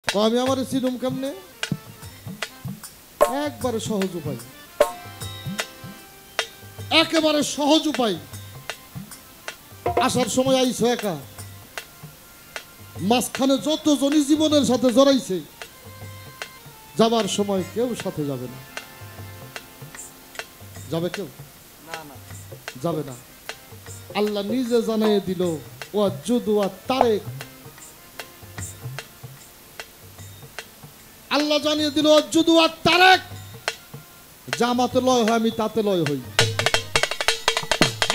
আমি আমার চিনুম কেমনে? একবারে সহজ উপায়, একেবারে সহজ উপায়। আসার সময় আইছো একা, মাঝখানে যতজনই জীবনের সাথে জড়াইছে, যাবার সময় কেউ সাথে যাবে না। যাবে কেউ? যাবে না। আল্লাহ নিজে জানাইয়ে দিল, ওয়াজুদু ওয়া তারেক। আল্লাহ জানিয়ে দিল ওয়াজুদু ওয়া তারেক, জামাতে লয় হয় আমি তাতে লয় হই।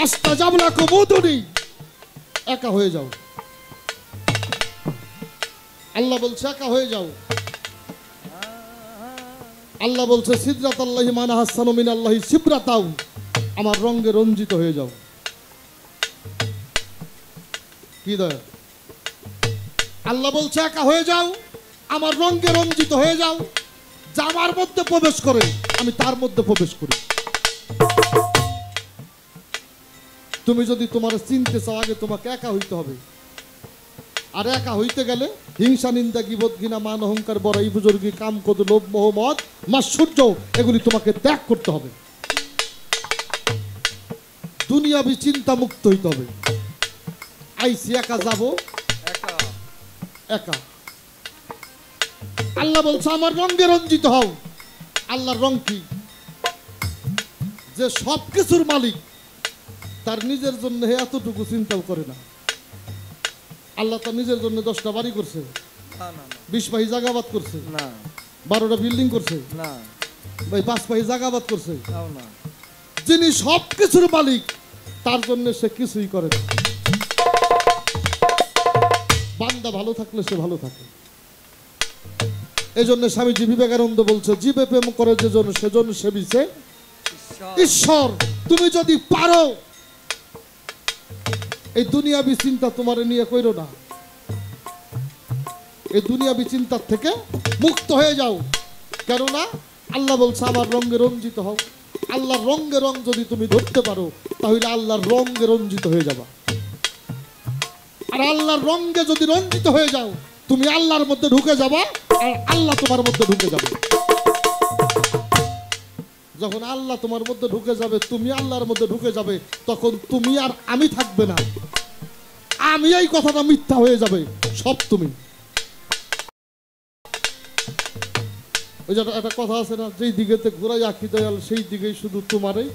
আস্তাজাবলা কুমুদুনি, একা হয়ে যাও। আল্লাহ বলছে একা হয়ে যাও। আল্লাহ বলছে সিদরাতাল্লাহি মানা হাসানু মিনাল্লাহি সিবরাতাউ, আমার রঙে রঞ্জিত হয়ে যাও। কি দয়া? আল্লাহ বলছে একা হয়ে যাও, আমার রঙে রঞ্জিত হয়ে যাও। যা আমার মধ্যে প্রবেশ করে আমি তার মধ্যে প্রবেশ করি। তুমি যদি তোমার চিনতে চাও, আগে তোমাকে একা হইতে হবে। আর একা হইতে গেলে হিংসা, নিন্দা, গীবত, ঘৃণা, মান, অহংকার, বড়াই, বুজুর্গি, কাম, ক্রোধ, লোভ, মোহ, মদ, মাৎসর্য, এগুলি তোমাকে ত্যাগ করতে হবে। দুনিয়াবি চিন্তা মুক্ত হইতে হবে। আইসি একা যাব, একা। আল্লাহ বলছে আমার রঙে রঞ্জিত হও। আল্লাহর রং কি? যে সব কিছুর মালিক, তার নিজের জন্য এতটুকু চিন্তাও করে না। আল্লাহ তার নিজের জন্য 10টা বাড়ি করছে, 20 পাহি জায়গাবাদ করছে, 12টা বিল্ডিং করছে, ভাই 5 পাহি জায়গাবাদ করছে। যিনি সব কিছুর মালিক, তার জন্য সে কিছুই করে না। বান্দা ভালো থাকলে সে ভালো থাকে। এই জন্য স্বামীজি বিবেকানন্দ বলছে, জীবে প্রেম করে যেজন সেজন সেবিছে ঈশ্বর। তুমি যদি পারো এই দুনিয়াবি চিন্তা তোমার নিয়ে কইরো না, এই দুনিয়াবি চিন্তার থেকে মুক্ত হয়ে যাও। কেননা আল্লাহ বলছে আমার রঙে রঞ্জিত হও। আল্লাহর রঙে রং যদি তুমি ধরতে পারো, তাহলে আল্লাহর রঙে রঞ্জিত হয়ে যাবা। আর আল্লাহর রঙে যদি রঞ্জিত হয়ে যাও, তুমি আল্লাহর মধ্যে ঢুকে যাবা, আর আল্লাহ তোমার মধ্যে ঢুকে যাবে। যখন আল্লাহ তোমার মধ্যে ঢুকে যাবে, তুমি আল্লাহর মধ্যে ঢুকে যাবে, তখন তুমি আর আমি থাকবে না। আমি এই কথাটা মিথ্যা হয়ে যাবে, সব তুমি। ওই যে একটা কথা আছে না, যেই দিকেতে ঘোরাই আঁকি দয়াল সেই দিকেই শুধু তোমারই,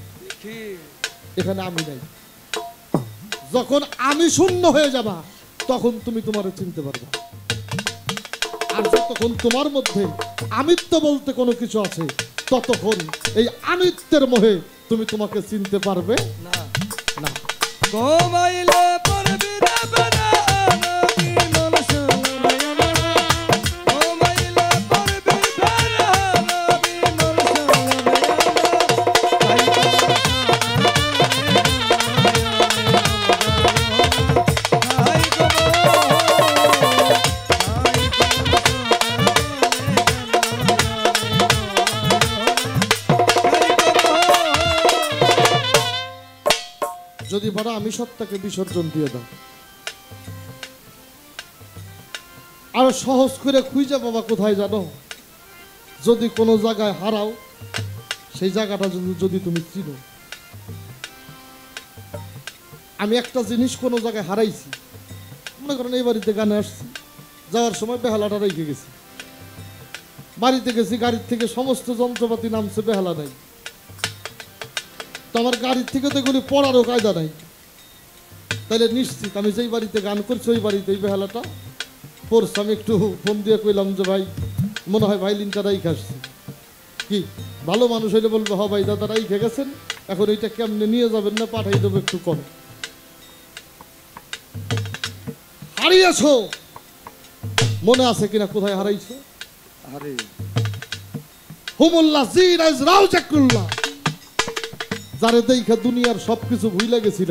এখানে আমি নাই। যখন আমি শূন্য হয়ে যাবা, তখন তুমি তোমারে চিনতে পারবে। আর যতক্ষণ তোমার মধ্যে আমিত্ব বলতে কোনো কিছু আছে, ততক্ষণ এই আমিত্বের মোহে তুমি তোমাকে চিনতে পারবে না। যদি বড় আমি সত্তাকে বিসর্জন দিয়ে দাও, আর সহজ করে খুঁজে বাবা কোথায় জানো? যদি কোনো জায়গায় হারাও, সেই জায়গাটা যদি তুমি চিনো। আমি একটা জিনিস কোনো জায়গায় হারাইছি, মনে করেন এই বাড়িতে গানে আসছি, যাওয়ার সময় বেহালাটা রেখে গেছি। বাড়িতে গেছি, গাড়ির থেকে সমস্ত যন্ত্রপাতি নামছে, বেহালা নাই। তো আমার গাড়ির থেকে তো এগুলি পড়ারও কায়দা নাই। তাহলে নিশ্চিত আমি যেই বাড়িতে গান করছি ওই বাড়িতে এই বেহালাটা পড়ছে। আমি একটু ফোন দিয়ে কইলাম যে ভাই মনে হয় ভাইলিনটা রাইখে আসছি। কি ভালো মানুষ হইলে বলবে হ ভাই দাদা রাইখে গেছেন, এখন এইটা কেমনে নিয়ে যাবেন না পাঠাই দেবো একটু কম। হারিয়েছ, মনে আছে কিনা কোথায় হারাইছো? হুমুল্লাহ জিরাজ রাউজাকুল্লাহ, যারে দেখা দুনিয়ার সবকিছু ভুইলা গেছিল,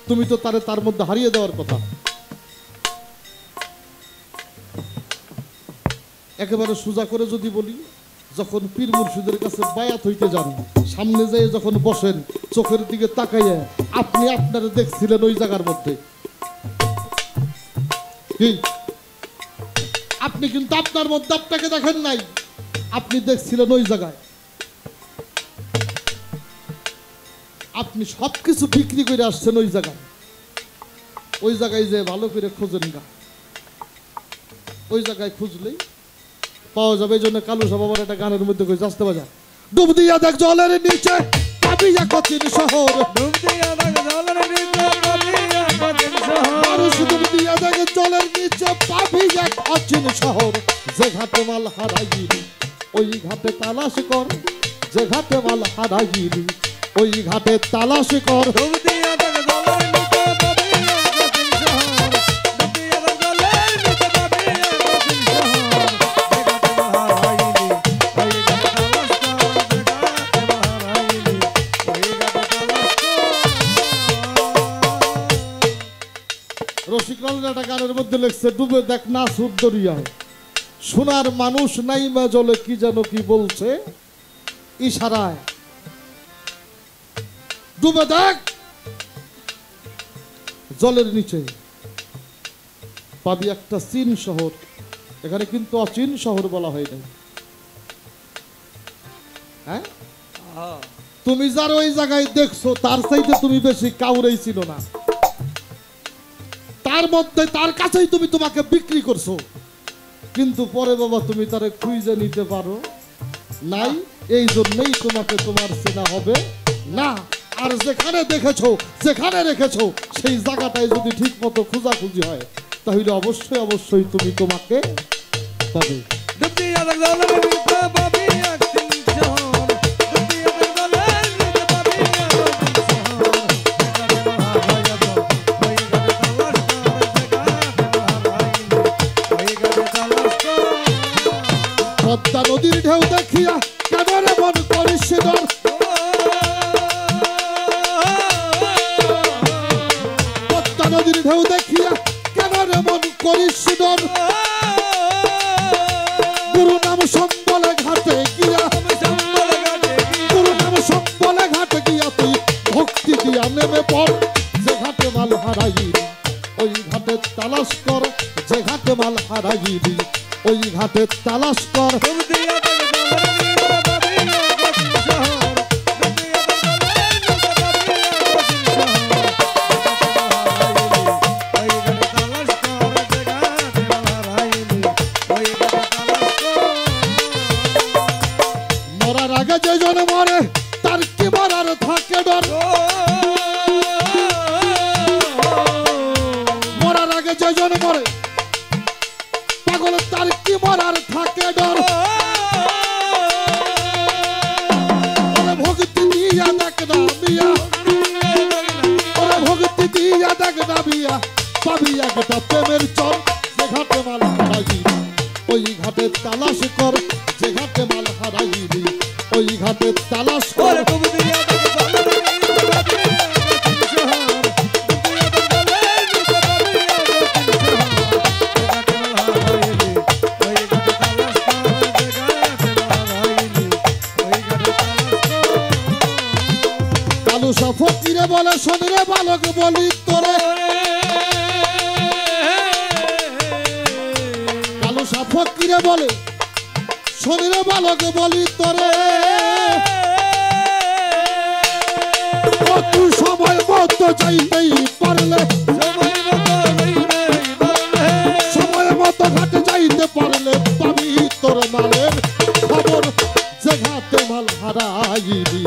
তুমি তো তারে তার মধ্যে হারিয়ে দেওয়ার কথা। একেবারে সোজা করে যদি বলি, যখন পীর মুর্শিদের কাছে বায়াত হইতে যান, সামনে যেয়ে যখন বসেন, চোখের দিকে তাকাইয়া আপনি আপনারা দেখছিলেন ওই জায়গার মধ্যে। কি আপনি কিন্তু আপনার মধ্যে আপনাকে দেখেন নাই, আপনি দেখছিলেন ওই জায়গায়। আপনি সবকিছু বিক্রি করে আসছেন ওই জায়গায়। ওই জায়গায় যে ভালো করে খোঁজেন গা, ওই জায়গায় খুঁজলেই পাওয়া যাবে। এই জন্য কালু সাহেব আবার একটা গানের মধ্যে কই আসতে বাজা, ডুব দিয়া দেখ জলের নিচে পাবি এক অচিন শহর, ডুব দিয়া দেখ জলের নিচে পাবি এক অচিন শহর, মানুষ ডুব দিয়া দেখ জলের নিচে পাবি এক অচিন শহর। যে ঘাটে মাল হারাইলি ওই ঘাটে তালাশ কর, যে ঘাটে মাল হারাইলি ওই ঘাটে তালাশ কর। ডুব দিয়া দেখ জলের নিচে পাবি এক অচিন শহর, ডুব দিয়া দেখ জলের নিচে পাবি এক অচিন শহর। যে ঘাটে মাল হারাইলি ওই ঘাটে তালাশ কর, যে ঘাটে মাল হারাইলি ওই ঘাটে তালাশ কর। রসিকলাল একটা গানের মধ্যে লিখছে, ডুবে দেখ না সুর দরিয়ায় সোনার মানুষ নাই মা জলে কি যেন কি বলছে ইশারায়। ডুবে দেখ জলের নিচে পাবি একটা চীন শহর। এখানে কিন্তু অচীন শহর বলা হয় নাই। হ্যাঁ, তুমি যার ওই জায়গায় দেখছো তার চাইতে তুমি বেশি কাউরেই ছিল না, তার মধ্যে তার কাছেই তুমি তোমাকে বিক্রি করছো। কিন্তু পরে বাবা তুমি তারে খুঁজে নিতে পারো নাই, এই জন্যই তোমাকে তোমার চেনা হবে না। আর যেখানে দেখেছো যেখানে রেখেছো সেই জায়গাটায় যদি ঠিক মতো খোঁজাখুঁজি হয় তাহলে অবশ্যই অবশ্যই তুমি তোমাকে পাবে। ডুব দিয়া দেখ জলের নিচে পাবি এক অচিন শহর, ডুব দিয়া দেখ জলের নিচে পাবি এক অচিন শহর। যে ঘাটে মাল হারাইলি ওই ঘাটে তালাশ কর, যে ঘাটে মাল হারাইলি ওই ঘাটে তালাশ কর। পদ্মা নদীর ঢেউ দেখিয়া কেন রে মন করিস ডর, পদ্মা নদীর ঢেউ দেখিয়া কেন রে মন করিস ডর। গুরু নাম সম্বলে ঘাটে গিয়া, গুরু নাম সম্বলে ঘাটে গিয়া তুই ভক্তি দিয়া নেমে পড়। যে ঘাটে মাল হারাইলি ওই ঘাটে তালাশ কর, যে ঘাটে মাল হারাইলি ওই ঘাটে তালাশ কর। ডুব দিয়া দেখ জলের নিচে পাবি এক অচিন শহর, ডুব দিয়া দেখ জলের নিচে পাবি এক অচিন শহর। যে ঘাটে মাল হারাইলি ওই ঘাটে তালাশ কর, যে ঘাটে মাল হারাইলি ওই ঘাটে তালাশ কর। মরার আগে যে জন মরে তার কি মরার থাকে ডর, মরার আগে যে জন মরে পাগল তার কি মরার থাকে ডর। ওরে ভক্তি দিয়া দেখ না মিয়া, ওরে ভক্তি দিয়া দেখ না মিয়া পাবি একটা প্রেমের চর। যে ঘাটে মাল হারাইলি ওই ঘাটে তালাশ কর, যে ঘাটে মাল হারাইলি ওই ঘাটে তালাশ কর। ওরে ডুব দিয়া দেখ জলের নিচে পাবি এক অচিন শহর, ডুব দিয়া দেখ জলের নিচে পাবি এক অচিন শহর। যে ঘাটে মাল হারাইলি ওই ঘাটে তালাশ কর, যে ঘাটে মাল হারাইলি ওই ঘাটে তালাশ কর। কালু সা ফকিরে বলে শোন রে বালক বলি তোরে, কালু সা ফকিরে বলে শোন রে বালক বলি তোরে। তুই সময় মতো চাইতেই পারলে, সময় মতো ঘাটে যাইতে পারলে পাবি তোর মালের খবর। যে ঘাটে মাল হারাইলি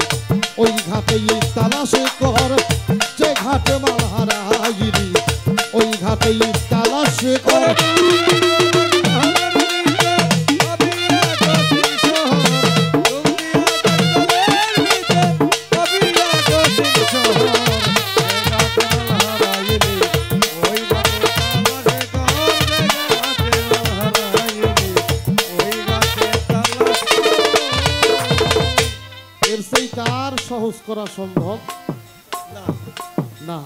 ওই ঘাটেই তালাশ কর, যে ঘাটে মাল হারাইলি ওই ঘাটেই তালাশ কর। এর সেই তার সহজ করা সম্ভব না।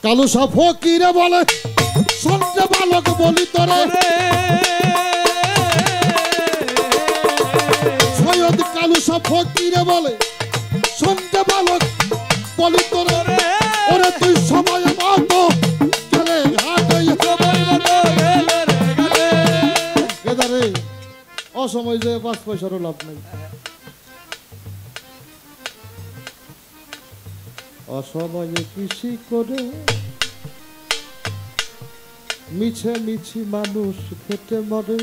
কালু সা ফকিরে বলে সন্ধ্যে বালক বলি তোরে, সৈয়দ কালু সা ফকিরে বলে সন্ধ্যে বালক বলি তোরে। ওরে তুই সময় মতো গেলে ঘাটে, সময় মতো গেলে ঘাটে, অসময় যে 5 পয়সারও লাভ নাই। অসময়ে কৃষি করে মিছে মিছি মানুষ খেটে মরে।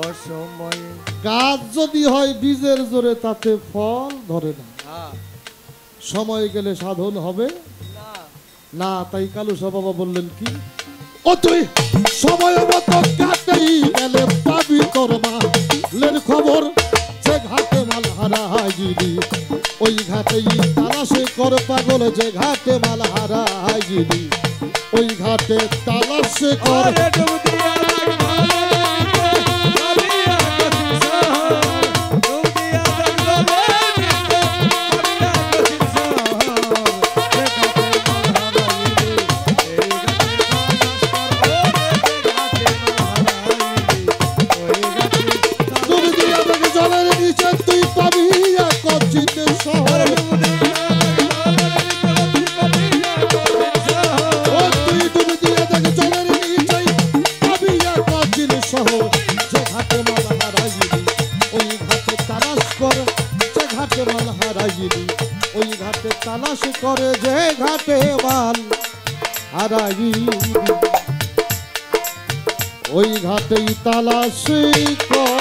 অসময়ে গাছ যদি হয় বীজের জোরে তাতে ফল ধরে না, সময় গেলে সাধন হবে না। তাই কালুসা বাবা বললেন কি, ও তুই সময় মতো কাটেই গেলে পাবি তোর মালের খবর। যে ঘাটে মাল হারাইলি ওই ঘাটেই তালাশে কর পাগল। যে ঘাটে মাল হারাইলি ওই ঘাটে তালাশে কর। আরে ডুব দিয়া দেখ ভাবিয়া কঠিন শহর, ডুব দিয়া দেখ ভাবিয়া কঠিন শহর। যে ঘাটে মাল হারাইলি এই ঘাটে ডুব দিয়া দেখ জলের নিচে তুই পাবি এক কঠিন শহর। ও তুই ডুব দিয়া দেখ জলের নিচে পাবি এক কঠিন শহর। যে ঘাটে মাল হারাইলি ওই ঘাটে তালাশ কর। যে ঘাটে মাল হারাইলি ওই ঘাটে তালাশ করে। যে ঘাটে মাল হারাইলি ওই ঘাটেই তালাশ কর।